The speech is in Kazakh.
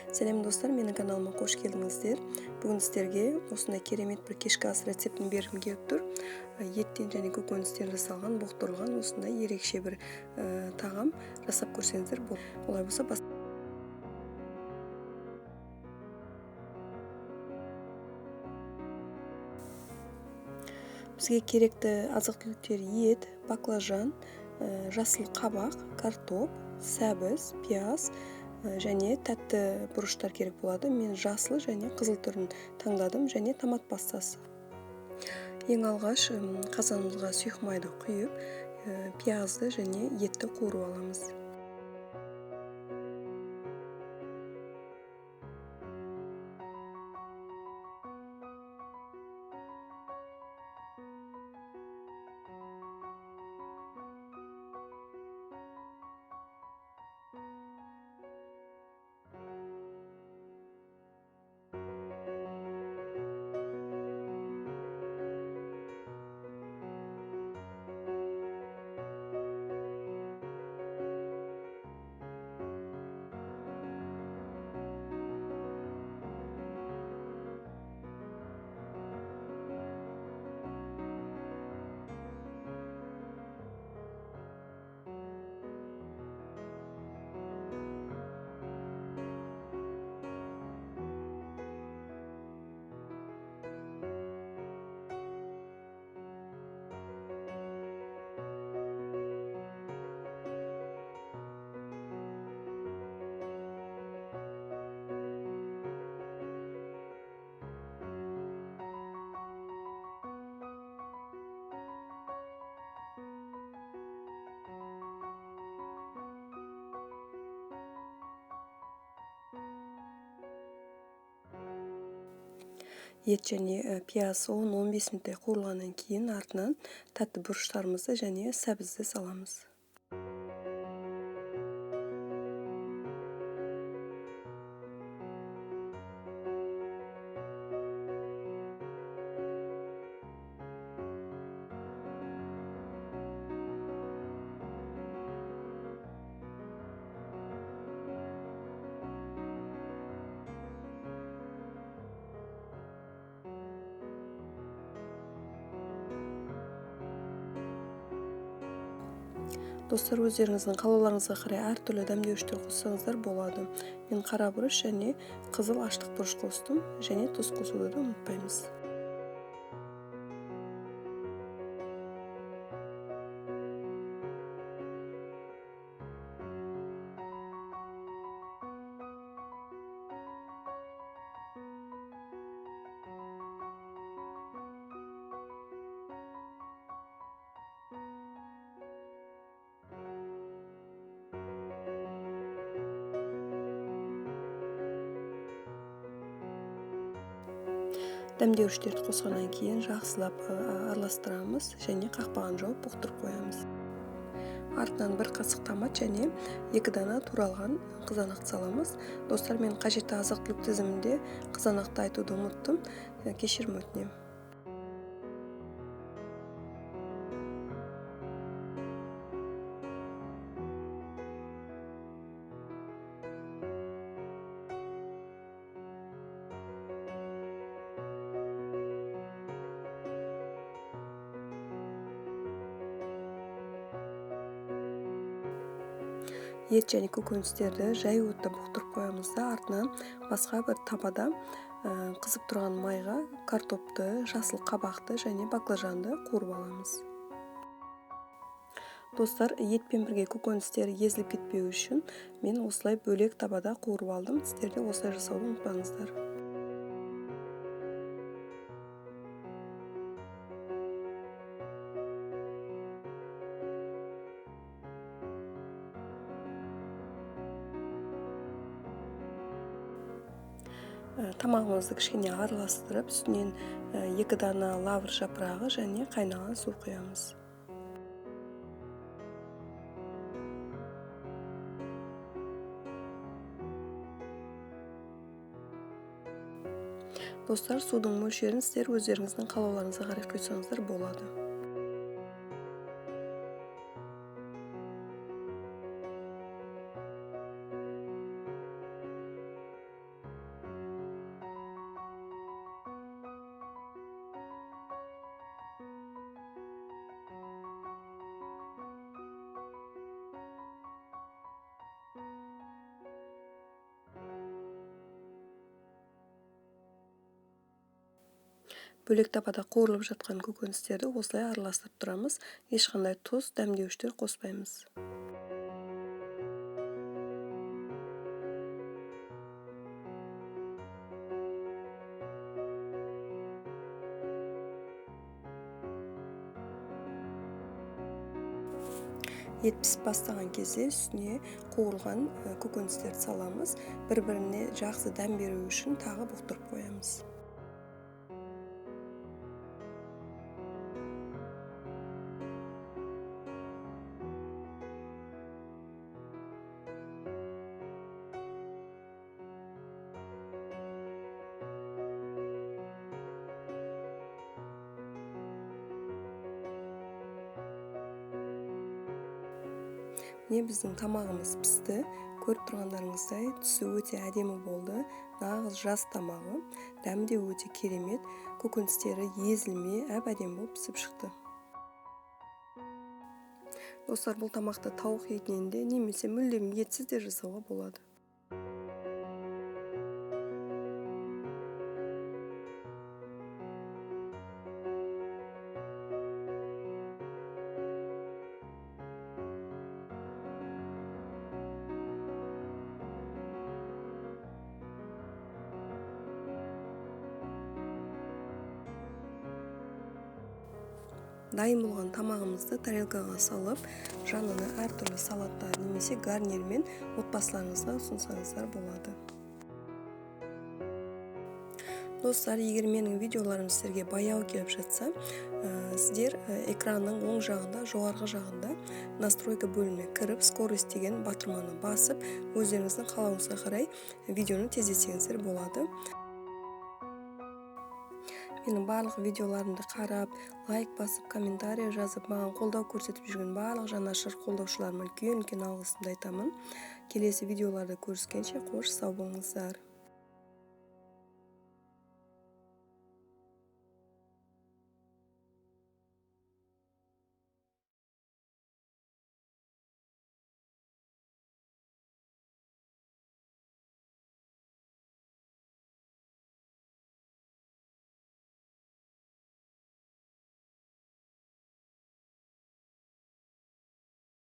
Сәлем достар, менің каналыма қош келдіңіздер. Бүгін сіздерге осындай керемет бір кешкі ас рецептін бергім келіп тұр. Еттен және көкөністен жасалған, бұқтырылған осындай ерекше бір тағам жасап көрсеңіздер болады. Олай болса бізге керекті азық-түліктер ет, баклажан, жасыл қабақ, картоп, сәбіз, пияз және тәтті бұрыштар керек болады. Мен жасыл және қызыл түрін таңдадым және томат пастасы. Ең алғаш қазанымызға сұйық майды құйып, пиязды және етті қуырып аламыз. Ет және пияз 10-15 минуттай қуырылғаннан кейін артынан тәтті бұрыштарымызды және сәбізді саламыз. Достар, өздеріңіздің қалауларыңызға қарай әртүрлі дәмдеуіштер қоссаңыздар болады. Мен қара бұрыш және қызыл аштық бұрыш қостым және тұз қосуды да ұмытпаймыз. Дәмдеуіштерді қосқаннан кейін жақсылап араластырамыз және қақпағын жауып бұқтырып қоямыз. Артынан 1 қасық томат және 2 дана туралған қызанақ саламыз. Достар, мен қажетті азық-түлік тізімінде қызанақты айтуды ұмыттым. Кешірім өтінемін. Ет және көкөністерді жай отта бұқтырып қоямыз да, артынан басқа бір табада қызып тұрған майға картопты, жасыл қабақты және баклажанды қуырып аламыз. Достар, етпен бірге көкөністер езіліп кетпеу үшін мен осылай бөлек табада қуырып алдым. Сіздер де осылай жасауды ұмытпаңыздар. Тамағымызды кішкене араластырып, үстінен 2 дана лавр жапырағы және қайнаған су құямыз. Достар, судың мөлшерін сіздер өздеріңіздің қалауларыңызға қарай құйсаңыздар болады. Бөлек тапада қуырылып жатқан көкөністерді осылай араластырып тұрамыз. Ешқандай тұз, дәмдеуіштер қоспаймыз. Ет пісіп бастаған кезде үстіне қуырылған көкөністерді саламыз. Бір-біріне жақсы дәм беру үшін тағы бұқтырып қоямыз. Міне біздің тамағымыз пісті. Көріп тұрғандарыңыздай түсі өте әдемі болды. Нағыз жас тамағы. Дәмі де өте керемет. Көкөністері езілмей әп-әдемі болып пісіп шықты. Достар, бұл тамақты тауық етінен де немесе мүлдем етсіз де жасауға болады. Дайын болған тамағымызды тарелкаға салып, жанына әртүрлі салаттар немесе гарнирмен отбасыларыңызға ұсынсаңыздар болады. Достар, егер менің видеоларым сіздерге баяу келіп жатса, сіздер экранның оң жағында, жоғарғы жағында настройка бөліміне кіріп, скорость деген батырманы басып, өздеріңіздің қалауыңызға қарай видеоны тездетсеңіздер болады. Менің барлық видеоларымды қарап, лайк басып, комментарий жазып, маған қолдау көрсетіп жүрген барлық жанашыр қолдаушыларыма үлкен алғысымды айтамын. Келесі видеоларда көріскенше қош сау болыңыздар.